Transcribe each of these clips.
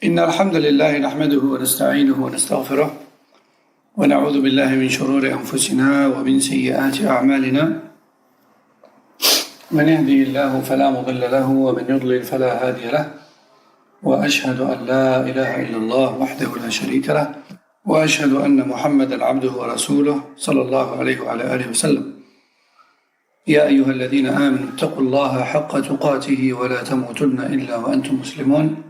إن الحمد لله نحمده ونستعينه ونستغفره ونعوذ بالله من شرور أنفسنا ومن سيئات أعمالنا. من يهدي الله فلا مضل له ومن يضلل فلا هادي له، وأشهد أن لا إله إلا الله وحده لا شريك له، وأشهد أن محمدا عبده ورسوله صلى الله عليه وعلى آله وسلم. يا أيها الذين آمنوا اتقوا الله حق تقاته ولا تموتن إلا وأنتم مسلمون.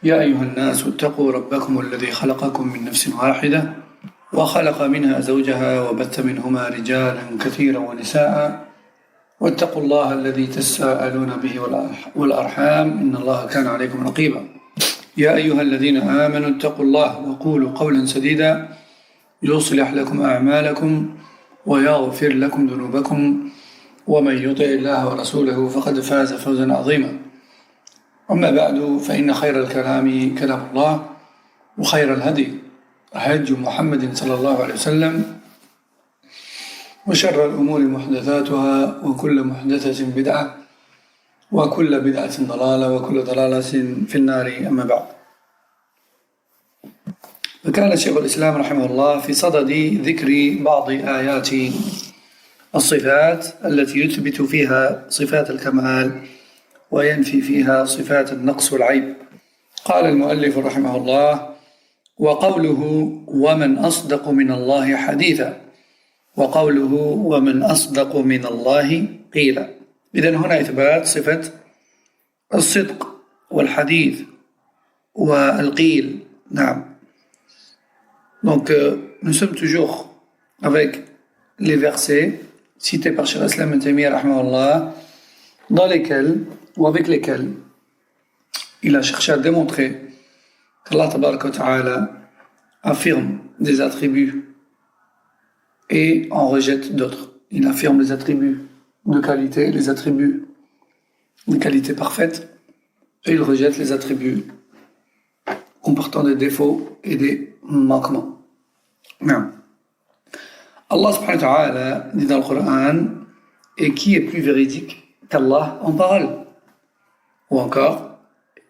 يا أيها الناس اتقوا ربكم الذي خلقكم من نفس واحدة وخلق منها زوجها وبث منهما رجالا كثيرا ونساء، واتقوا الله الذي تساءلون به والأرحام إن الله كان عليكم رقيبا. يا أيها الذين آمنوا اتقوا الله وقولوا قولا سديدا يصلح لكم أعمالكم ويغفر لكم ذنوبكم، ومن يطع الله ورسوله فقد فاز فوزا عظيما. أما بعد، فإن خير الكلام كلام الله، وخير الهدي هدي محمد صلى الله عليه وسلم، وشر الأمور محدثاتها، وكل محدثة بدعة، وكل بدعة ضلالة، وكل ضلالة في النار. أما بعد، فكان شيخ الإسلام رحمه الله في صدد ذكر بعض آيات الصفات التي يثبت فيها صفات الكمال وينفي فيها صفات النقص والعيب. قال المؤلف رحمه الله: وقوله ومن أصدق من الله حديثا، وقوله ومن أصدق من الله قيلا. إذن هنا إثبات صفة الصدق والحديث والقيل. نعم. Donc nous sommes toujours avec les versets cités par Cheikh Islam Ibn Taymiyyah rahimahullah, dans lesquels ou avec lesquels il a cherché à démontrer qu'Allah Tabaraka wa Ta'ala affirme des attributs et en rejette d'autres. Il affirme les attributs de qualité, les attributs de qualité parfaite, et il rejette les attributs comportant des défauts et des manquements. Non. Allah subhanahu wa ta'ala dit dans le Coran: et qui est plus véridique qu'Allah en parole? Ou encore,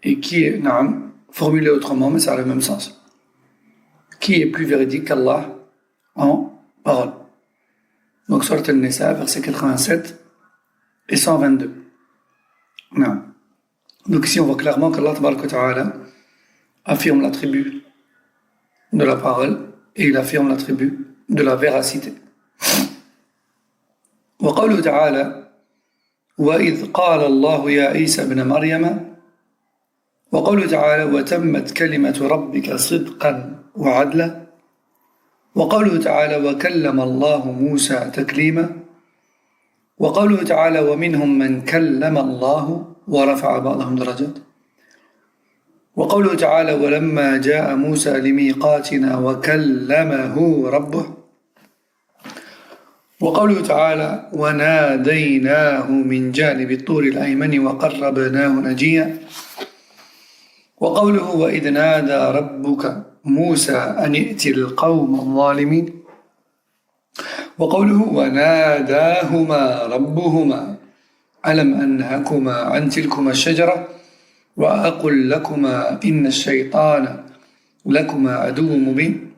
et qui est, formulé autrement, mais ça a le même sens. Qui est plus véridique qu'Allah en parole? Donc, Surat Al-Nisa, versets 87 et 122. Non. Donc, ici, on voit clairement qu'Allah Ta'ala affirme l'attribut de la parole et il affirme l'attribut de la véracité. وقوله تعالى: وإذ قال الله يا عيسى ابن مريم. وقوله تعالى: وتمت كلمة ربك صدقا وعدلا. وقوله تعالى: وكلم الله موسى تكليما. وقوله تعالى: ومنهم من كلم الله ورفع بعضهم درجات. وقوله تعالى: ولما جاء موسى لميقاتنا وكلمه ربه. وقوله تعالى: وناديناه من جانب الطور الأيمن وقربناه نجيا. وقوله: وإذ نادى ربك موسى أن ائت القوم الظالمين. وقوله: وناداهما ربهما ألم أنهكما عن تلكما الشجرة وأقل لكما إن الشيطان لكما عدو مبين.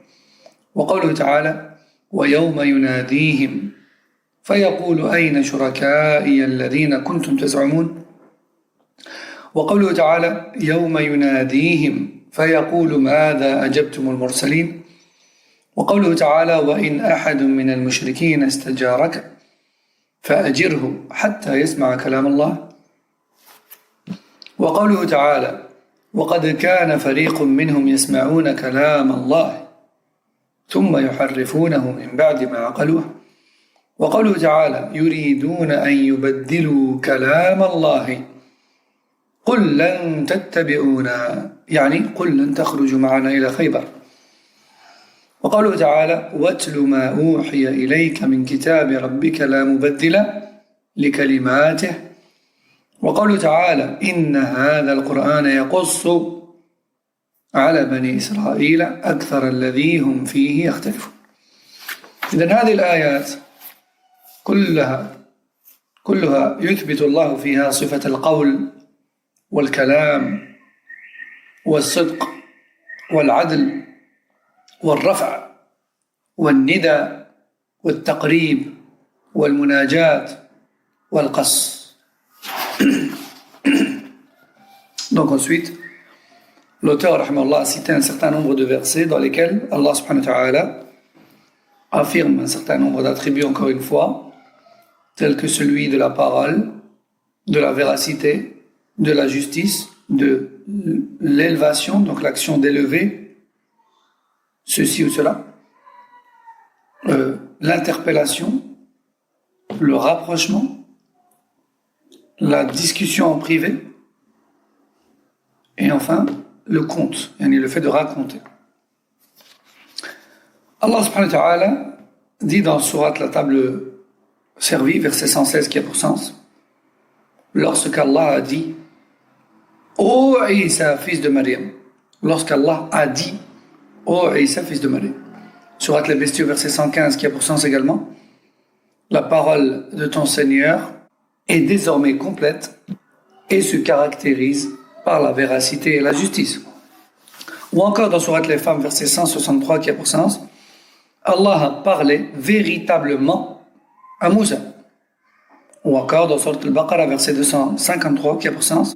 وقوله تعالى: ويوم يناديهم فيقول أين شركائي الذين كنتم تزعمون. وقوله تعالى: يوم يناديهم فيقول ماذا أجبتم المرسلين. وقوله تعالى: وإن أحد من المشركين استجارك فأجره حتى يسمع كلام الله. وقوله تعالى: وقد كان فريق منهم يسمعون كلام الله ثم يحرفونه من بعد ما عقلوه. وقوله تعالى: يريدون أن يبدلوا كلام الله قل لن تتبعونا، يعني قل لن تخرجوا معنا إلى خيبر. وقوله تعالى: واتل ما أوحي إليك من كتاب ربك لا مبدل لكلماته. وقوله تعالى: إن هذا القرآن يقص على بني إسرائيل أكثر الذي هم فيه يختلفون. إذن هذه الآيات كلها يثبت الله فيها صفة القول والكلام والصدق والعدل والرفع والندى والتقريب والمناجاة والقص. Donc ensuite, l'auteur rahimahullah a cité un certain nombre de versets dans lesquels Allah subhanahu wa ta'ala affirme un certain nombre d'attributs, encore une fois, tels que celui de la parole, de la véracité, de la justice, de l'élévation, donc l'action d'élever ceci ou cela, l'interpellation, le rapprochement, la discussion en privé, et enfin le conte, le fait de raconter. Allah subhanahu wa ta'ala dit dans Surat la table servie, verset 116 qui a pour sens, lorsqu'Allah a dit ô Isa, fils de Maryam, lorsqu'Allah a dit ô Isa, fils de Maryam. Surat les bestiaux, verset 115 qui a pour sens également, la parole de ton Seigneur est désormais complète et se caractérise par la véracité et la justice. Ou encore dans Surat les femmes, verset 163 qui a pour sens, Allah a parlé véritablement à Moussa. Ou encore dans Surat al-Baqarah, verset 253 qui a pour sens,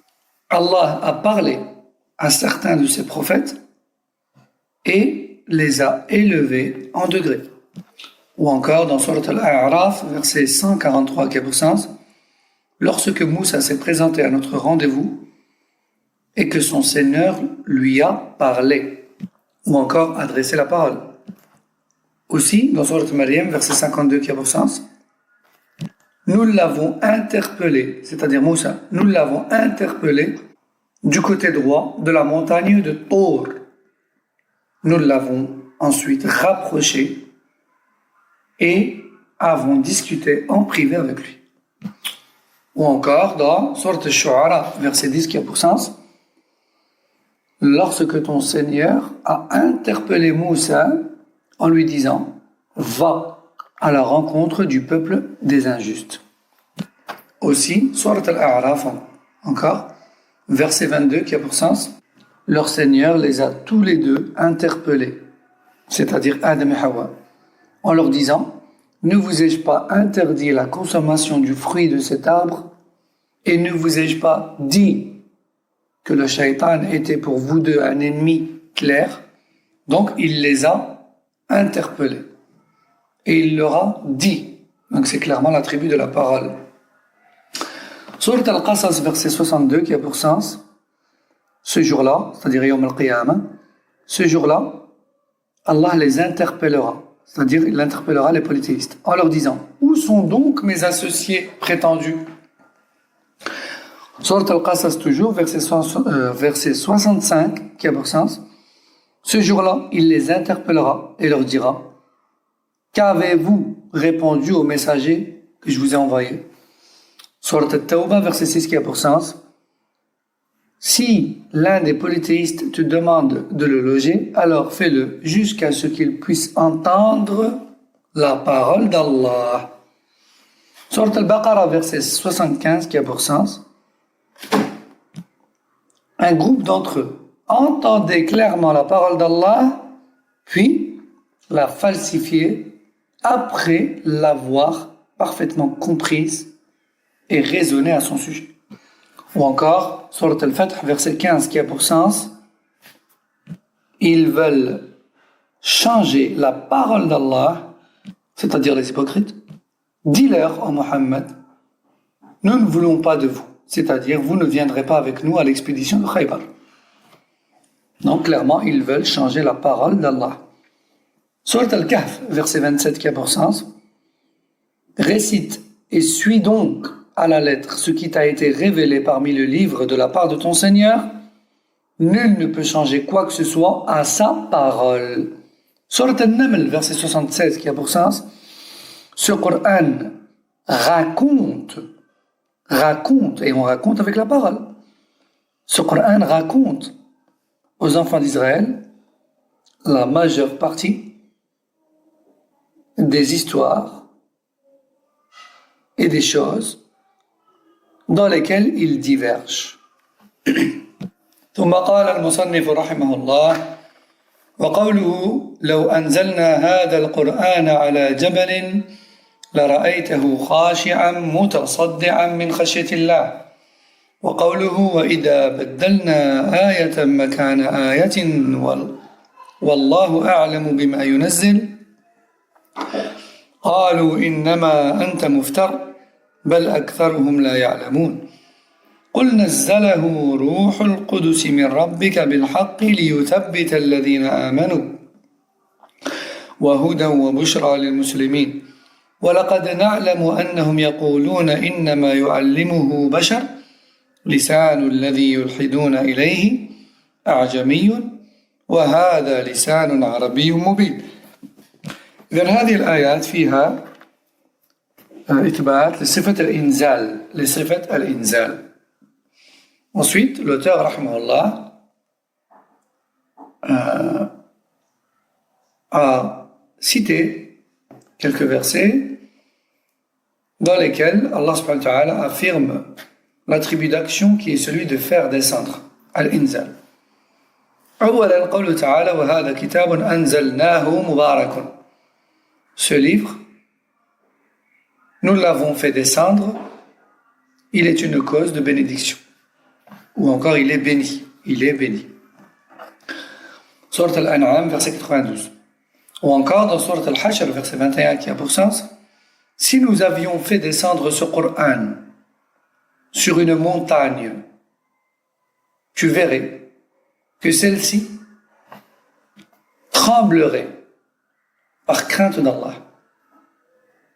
Allah a parlé à certains de ses prophètes et les a élevés en degrés. Ou encore dans Surat al-A'raf, verset 143 qui a pour sens, lorsque Moussa s'est présenté à notre rendez-vous et que son Seigneur lui a parlé, ou encore adressé la parole. Aussi, dans Surat Maryam, verset 52 qui a pour sens, nous l'avons interpellé, c'est-à-dire Moussa, nous l'avons interpellé du côté droit de la montagne de Tour. Nous l'avons ensuite rapproché et avons discuté en privé avec lui. Ou encore dans Surat al-Shu'ara, verset 10 qui a pour sens, lorsque ton Seigneur a interpellé Moussa en lui disant « Va à la rencontre du peuple des injustes ». Aussi, Surat al-A'raf, encore, verset 22 qui a pour sens « Leur Seigneur les a tous les deux interpellés », c'est-à-dire Adam et Hawa, en leur disant « Ne vous ai-je pas interdit la consommation du fruit de cet arbre et ne vous ai-je pas dit que le shaitan était pour vous deux un ennemi clair ?» Donc il les a interpellés et il leur a dit. Donc c'est clairement l'attribut de la parole. Surat al-Qasas, verset 62 qui a pour sens, ce jour-là, c'est-à-dire Yawm al-Qiyamah, ce jour-là, Allah les interpellera, c'est-à-dire il interpellera les polythéistes en leur disant « Où sont donc mes associés prétendus ?» Surat al-Qasas toujours, verset 65 qui a pour sens, ce jour-là, il les interpellera et leur dira « Qu'avez-vous répondu au messager que je vous ai envoyé ?» Surat al-Tawbah, verset 6 qui a pour sens, si l'un des polythéistes te demande de le loger, alors fais-le jusqu'à ce qu'il puisse entendre la parole d'Allah. Surat al-Baqarah, verset 75 qui a pour sens, un groupe d'entre eux entendait clairement la parole d'Allah, puis la falsifiait après l'avoir parfaitement comprise et raisonnée à son sujet. Ou encore, Surat al-Fath, verset 15 qui a pour sens, ils veulent changer la parole d'Allah, c'est-à-dire les hypocrites. Dis-leur, ô Muhammad, nous ne voulons pas de vous, c'est-à-dire vous ne viendrez pas avec nous à l'expédition de Khaybar. Donc clairement, ils veulent changer la parole d'Allah. Surat al-Kahf, verset 27 qui a pour sens, récite et suis donc à la lettre ce qui t'a été révélé parmi le livre de la part de ton Seigneur, nul ne peut changer quoi que ce soit à sa parole. Surat al-Naml, verset 76 qui a pour sens, ce Coran raconte, et on raconte avec la parole. Ce Coran raconte aux enfants d'Israël la majeure partie des histoires et des choses dans lesquelles ils divergent. ثم قال المصنف رحمه الله: وقوله لو أنزلنا هذا القرآن على جبل لرأيته خاشعا متصدعا من خشية الله. وقوله وإذا بدلنا آية مكان آية والله أعلم بما ينزل قالوا إنما أنت مفتر بل أكثرهم لا يعلمون. قل نزله روح القدس من ربك بالحق ليثبت الذين آمنوا وهدى وبشرى للمسلمين ولقد نعلم أنهم يقولون إنما يعلمه بشر لسان الذي يلحدون إليه أعجمي وهذا لسان عربي مبين. إذن هذه الآيات فيها إثبات لصفة الإنزال. Ensuite, l'auteur, rahimahullah, a cité quelques versets dans lesquels Allah subhanahu wa ta'ala affirme l'attribut d'action qui est celui de faire descendre, al-inzal. أولا قوله تعالى وهذا كتاب أنزلناه مبارك. Ce livre, nous l'avons fait descendre, il est une cause de bénédiction. Ou encore il est béni. Sourate Al-An'am, verset 92. Ou encore dans Sourate Al-Hashr, verset 21, qui a pour sens: si nous avions fait descendre ce Coran sur une montagne, tu verrais que celle-ci tremblerait par crainte d'Allah.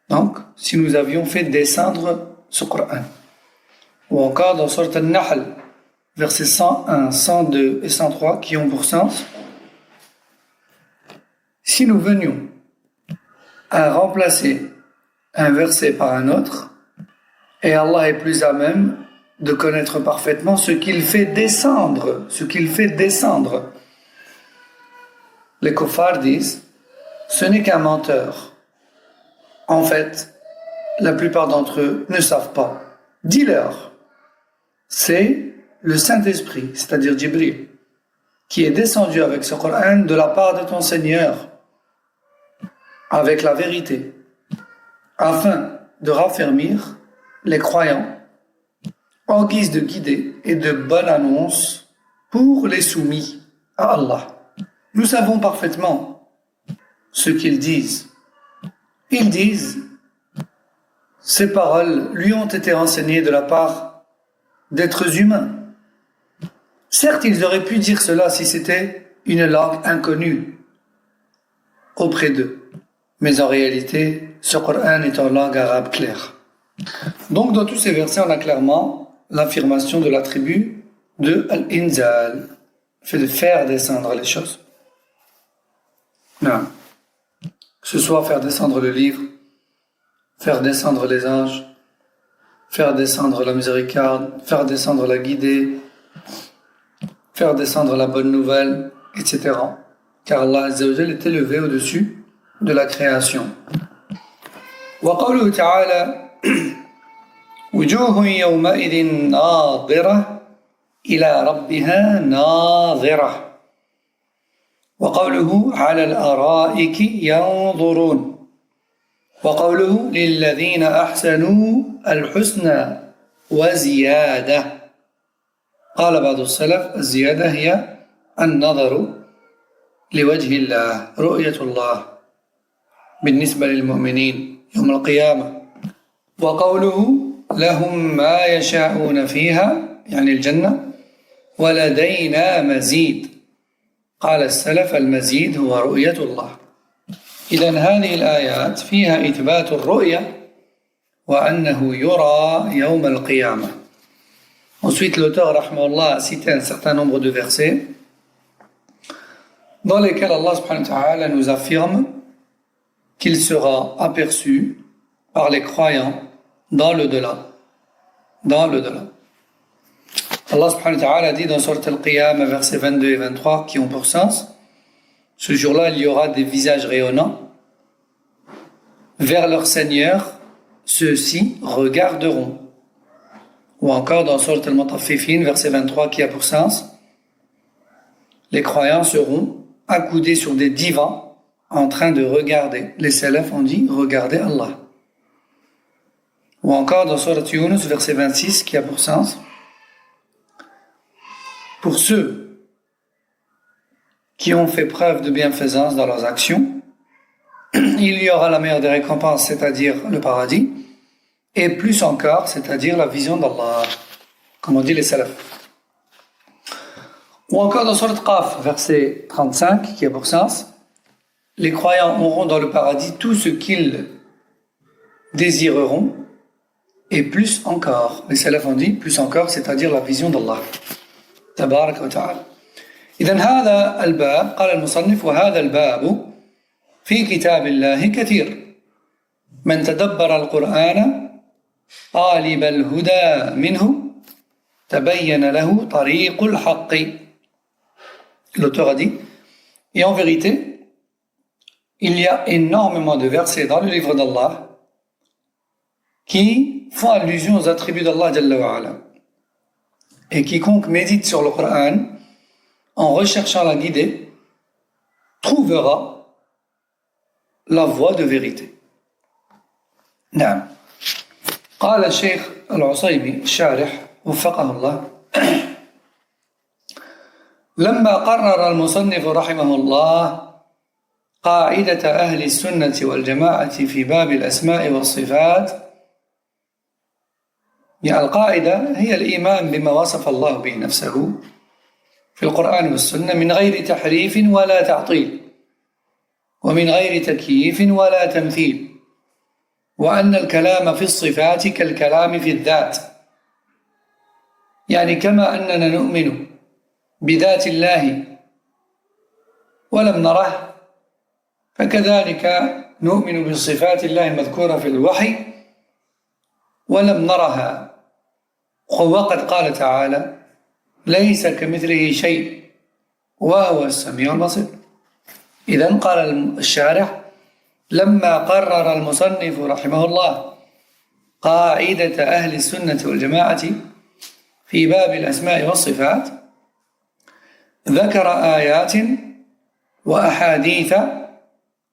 Donc, si nous avions fait descendre ce Coran. Ou encore dans Sourate Al-Nahl, versets 101, 102 et 103 qui ont pour sens: si nous venions à remplacer un verset par un autre, et Allah est plus à même de connaître parfaitement ce qu'il fait descendre. Les kuffars disent: ce n'est qu'un menteur. En fait, la plupart d'entre eux ne savent pas. Dis-leur, c'est le Saint-Esprit, c'est-à-dire Jibril, qui est descendu avec ce Coran de la part de ton Seigneur, avec la vérité, afin de raffermir les croyants, en guise de guider et de bonne annonce pour les soumis à Allah. Nous savons parfaitement ce qu'ils disent. Ils disent: ces paroles lui ont été renseignées de la part d'êtres humains. Certes, ils auraient pu dire cela si c'était une langue inconnue auprès d'eux. Mais en réalité, ce Coran est en langue arabe claire. Donc, dans tous ces versets, on a clairement l'affirmation de l'attribut de al-inzal, le fait de faire descendre les choses. Non. Que ce soit faire descendre le livre, faire descendre les anges, faire descendre la miséricorde, faire descendre la guidée, faire descendre la bonne nouvelle, etc. Car Allah Azza wa Jal est élevé au-dessus de la création. وقوله تعالى وجوه يومئذ ناظرة إلى ربها ناظرة. وقوله على الأرائك ينظرون. وقوله للذين أحسنوا الحسنى وزيادة. قال بعض السلف الزيادة هي النظر لوجه الله، رؤية الله بالنسبة للمؤمنين يوم القيامة. وقوله لهم ما يشاءون فيها يعني الجنة ولدينا مزيد. قال السلف المزيد هو رؤية الله. إذن هذه الآيات فيها إثبات الرؤية وأنه يرى يوم القيامة. Ensuite, l'auteur, rahmahullah, a cité un certain nombre de versets dans lesquels Allah subhanahu wa ta'ala nous affirme qu'il sera aperçu par les croyants dans l'au-delà. Allah subhanahu wa ta'ala dit dans Sourate Al-Qiyamah, versets 22 et 23, qui ont pour sens: ce jour-là, il y aura des visages rayonnants. Vers leur Seigneur, ceux-ci regarderont. Ou encore dans Sourate Al-Mutaffifin, verset 23, qui a pour sens: les croyants seront accoudés sur des divans en train de regarder. Les salafs ont dit regarder Allah. Ou encore dans Surat Yunus, verset 26, qui a pour sens pour ceux qui ont fait preuve de bienfaisance dans leurs actions, il y aura la meilleure des récompenses, c'est-à-dire le paradis, et plus encore, c'est-à-dire la vision d'Allah, comme on dit les salafs. Ou encore dans Surat Qaf, verset 35, qui a pour sens les croyants auront dans le paradis tout ce qu'ils désireront, et plus encore. Les salafs ont dit plus encore, c'est-à-dire la vision d'Allah. Tabarak wa ta'ala. إذن هذا الباب قال المصنف وهذا الباب في كتاب الله كثير من تدبر القرآن طالب الهدى منه تبين له طريق الحق. L'auteur a dit, et en vérité, il y a énormément de versets dans le livre d'Allah qui font allusion aux attributs d'Allah Jalla wa Ala. Et quiconque médite sur le Coran en recherchant la guidée trouvera la voie de vérité. نعم. قال الشيخ العصيمي الشارح وفقه الله لما قرر المصنف رحمه الله قاعدة أهل السنة والجماعة في باب الأسماء والصفات. القاعدة هي الإيمان بما وصف الله به نفسه في القرآن والسنة من غير تحريف ولا تعطيل ومن غير تكييف ولا تمثيل وأن الكلام في الصفات كالكلام في الذات. يعني كما أننا نؤمن بذات الله ولم نره فكذلك نؤمن بصفات الله المذكورة في الوحي ولم نرها. وقد قال تعالى ليس كمثله شيء وهو السميع البصير. إذن قال الشارح لما قرر المصنف رحمه الله قاعدة أهل السنة والجماعة في باب الأسماء والصفات ذكر آيات وأحاديث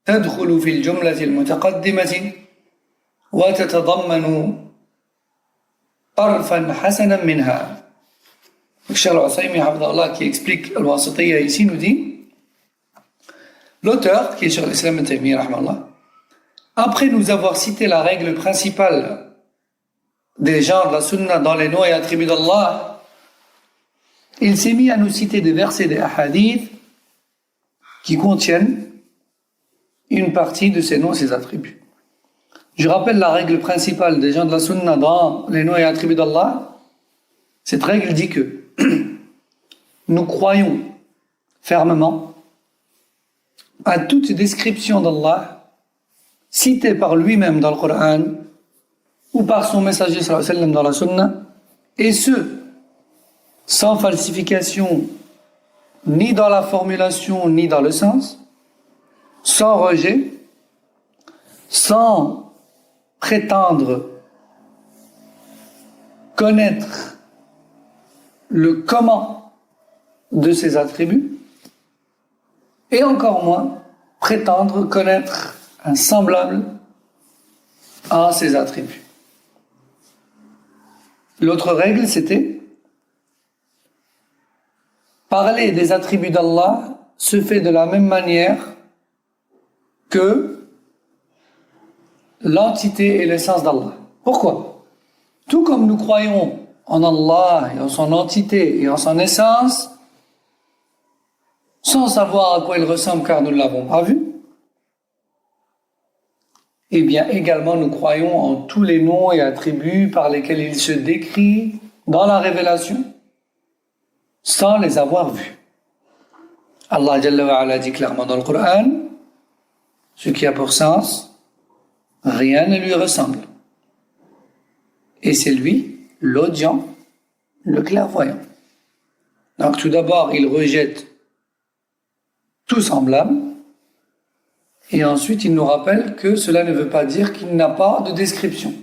تدخل في الجملة المتقدمة وتتضمن طرفا حسنا منها. Cheikh Al-Usaymi qui explique Al-Wasitiyya ici nous dit, l'auteur qui est sur l'Islam Ibn Taymiyyah rahmallah, après nous avoir cité la règle principale des gens de la sunna dans les noms et attributs d'Allah, il s'est mis à nous citer des versets des hadiths qui contiennent une partie de ces noms et ces attributs. Je rappelle la règle principale des gens de la sunna dans les noms et attributs d'Allah. Cette règle dit que nous croyons fermement à toute description d'Allah citée par lui-même dans le Coran ou par son messager sallallahu alayhi wa sallam dans la sunna, et ce, sans falsification ni dans la formulation ni dans le sens, sans rejet, sans prétendre connaître le comment de ses attributs, et encore moins prétendre connaître un semblable à ses attributs. L'autre règle, c'était parler des attributs d'Allah se fait de la même manière que l'entité et l'essence d'Allah. Pourquoi? Tout comme nous croyons en Allah et en son entité et en son essence, sans savoir à quoi il ressemble car nous ne l'avons pas vu, et bien également nous croyons en tous les noms et attributs par lesquels il se décrit dans la révélation, sans les avoir vus. Allah Jalla wa Ala dit clairement dans le Coran, ce qui a pour sens, rien ne lui ressemble. Et c'est lui, l'audient, le clairvoyant. Donc tout d'abord, il rejette tout semblable, et ensuite il nous rappelle que cela ne veut pas dire qu'il n'a pas de description.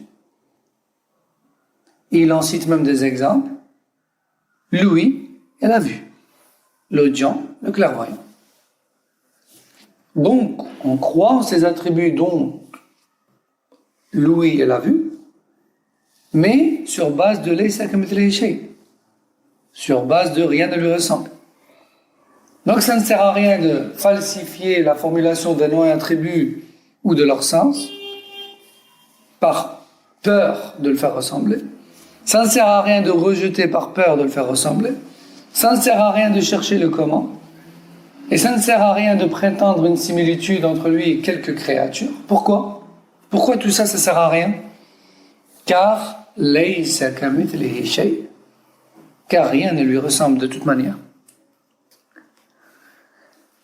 Il en cite même des exemples, l'ouïe et la vue. l'audient, le clairvoyant. Donc, on croit en ces attributs dont l'ouïe et la vue, mais sur base de laysa kamithlihi shay, sur base de rien ne lui ressemble. Donc ça ne sert à rien de falsifier la formulation des noms et attributs ou de leur sens par peur de le faire ressembler. Ça ne sert à rien de rejeter par peur de le faire ressembler. Ça ne sert à rien de chercher le comment. Et ça ne sert à rien de prétendre une similitude entre lui et quelques créatures. Pourquoi ? Pourquoi tout ça, ça sert à rien ? Car laysa kamithlihi shay, car rien ne lui ressemble de toute manière.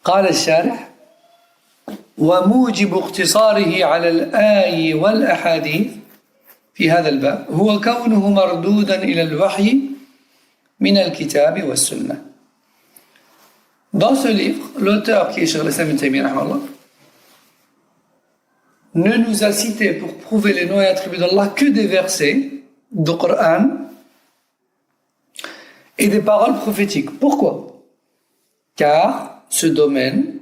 قال الشارح وموجب اقتصاره على الآي والأحاديث في هذا الباب هو كونه مردودا إلى الوحي من الكتاب والسنة. Dans ce livre, l'auteur qui est Cheikh al-Islam ibn Taymiyyah rahimahullah ne nous a cité pour prouver les noms et attributs d'Allah que des versets du Coran et des paroles prophétiques. Pourquoi ? Car ce domaine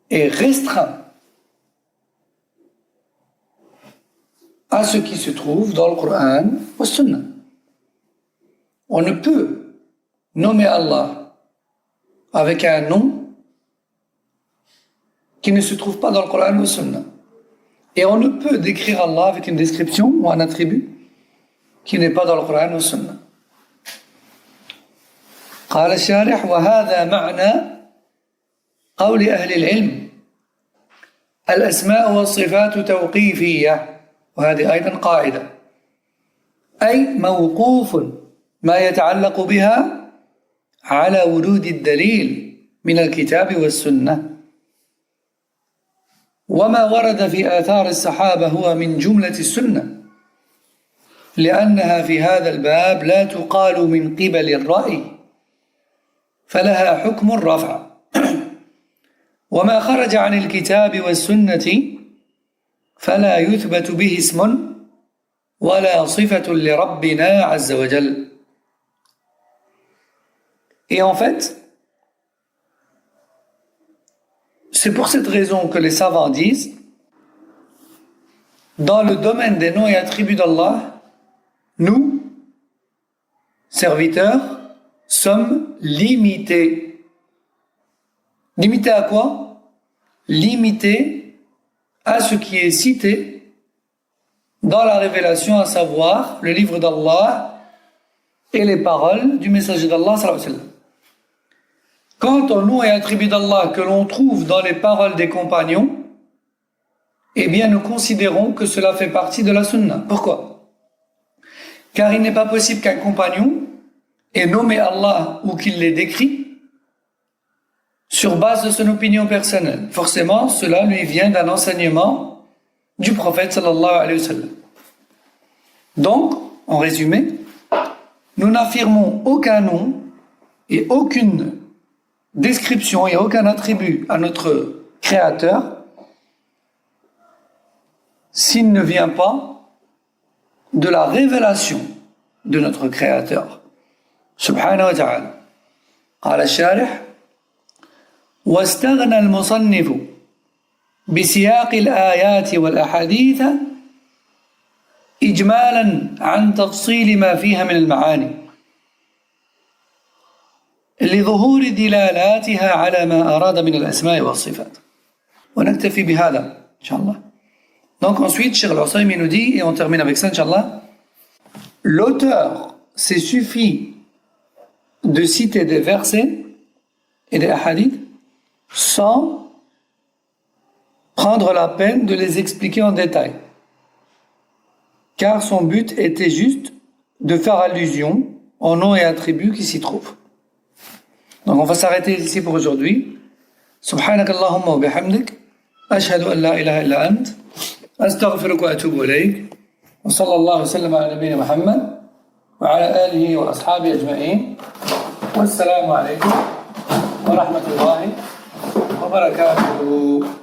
est restreint à ce qui se trouve dans le Coran ou Sunna. On ne peut nommer Allah avec un nom qui ne se trouve pas dans le Coran ou Sunna. Et on ne peut décrire Allah avec une description ou un attribut qui n'est pas dans le Coran ou Sunna. قال الشارح وهذا معنى قول أهل العلم الأسماء والصفات توقيفية وهذه أيضا قاعدة أي موقوف ما يتعلق بها على ورود الدليل من الكتاب والسنة وما ورد في آثار الصحابة هو من جملة السنة لأنها في هذا الباب لا تقال من قبل الرأي فلها حكم الرفع وما خرج عن الكتاب والسنة فلا يثبت به اسم ولا صفة لربنا عز وجل. Et en fait, c'est pour cette raison que les savants disent, dans le domaine des noms et attributs d'Allah, nous, serviteurs, sommes limités. Limités à quoi ? Limités à ce qui est cité dans la révélation, à savoir le livre d'Allah et les paroles du messager d'Allah sallallahu alayhi wa sallam. Quant aux noms et attributs d'Allah que l'on trouve dans les paroles des compagnons, eh bien nous considérons que cela fait partie de la sunna. Pourquoi ? Car il n'est pas possible qu'un compagnon ait nommé Allah ou qu'il l'ait décrit sur base de son opinion personnelle. Forcément, cela lui vient d'un enseignement du prophète sallallahu alayhi wa sallam. Donc, en résumé, nous n'affirmons aucun nom et aucune description et aucun attribut à notre Créateur s'il ne vient pas de la révélation de notre Créateur. Subhanahu wa ta'ala. قال الشارح واستغنى المصنف بسياق الآيات والأحاديث إجمالا عن تفصيل ما فيها من المعاني لظهور دلالاتها على ما أراد من الأسماء والصفات. ونكتفي بهذا إن شاء الله. Donc ensuite, Cheikh al-Usaymi nous dit, et on termine avec ça, Inch'Allah, l'auteur s'est suffi de citer des versets et des hadiths sans prendre la peine de les expliquer en détail. Car son but était juste de faire allusion aux noms et attributs qui s'y trouvent. Donc on va s'arrêter ici pour aujourd'hui. Subhanak Allahumma wa bihamdik. Ashhadu an la ilaha illa ant. Astaghfiruka wa atubu ilayk. Wa sallallahu wa sallam ala nabiyyina Muhammad wa ala alihi wa ashabihi ajma'in. Wassalamu alaykum wa rahmatullahi wa barakatuh.